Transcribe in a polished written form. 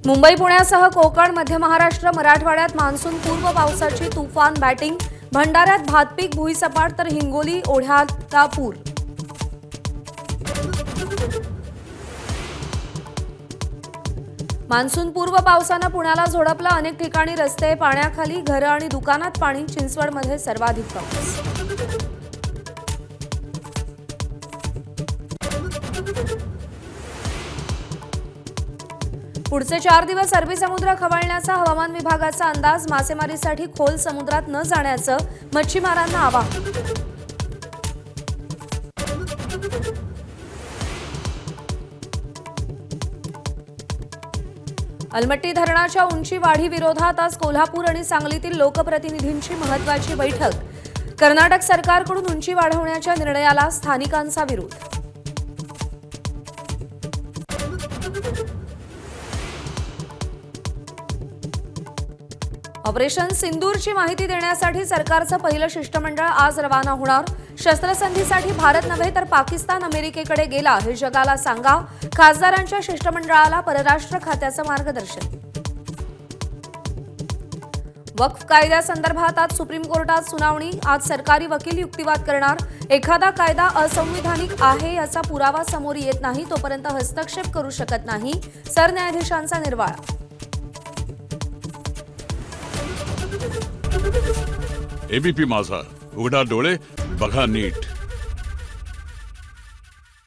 मुंबई पुण्यासह कोकण, मध्य महाराष्ट्र, मराठवाड्यात मान्सून पूर्व पावसाची तुफान बॅटिंग. भंडाऱ्यात भातपीक भुईसपाट तर हिंगोली ओढ्याला पूर. मान्सून पूर्व पावसानं पुण्याला झोडपलं. अनेक ठिकाणी रस्ते पाण्याखाली, घरं आणि दुकानात पाणी. चिंचवडमध्ये सर्वाधिक पाऊस. पुढचे 4 दिवस अरबी समुद्र खवळण्याचा हवामान विभागाचा अंदाज. मासेमारीसाठी खोल समुद्रात न जाण्याचं मच्छीमारांना आवाहन. अलमट्टी धरणाच्या उंची वाढी विरोधात आज कोल्हापूर आणि सांगलीतील लोकप्रतिनिधींची महत्त्वाची बैठक. कर्नाटक सरकारकडून उंची वाढवण्याच्या निर्णयाला स्थानिकांचा विरोध. ऑपरेशन सिंदूरची माहिती देण्यासाठी सरकारचं पहिलं शिष्टमंडळ आज रवाना होणार. शस्त्रसंधीसाठी भारत नव्हे तर पाकिस्तान अमेरिकेकडे गेला हे जगाला सांगा. खासदारांच्या शिष्टमंडळाला परराष्ट्र खात्याचं मार्गदर्शन. वक्फ कायद्यासंदर्भात आज सुप्रीम कोर्टात सुनावणी. आज सरकारी वकील युक्तिवाद करणार. एखादा कायदा असंविधानिक आहे याचा पुरावा समोर येत नाही तोपर्यंत हस्तक्षेप करू शकत नाही, सरन्यायाधीशांचा निर्वाळा. एबीपी माझा, उघडा डोळे बघा नीट.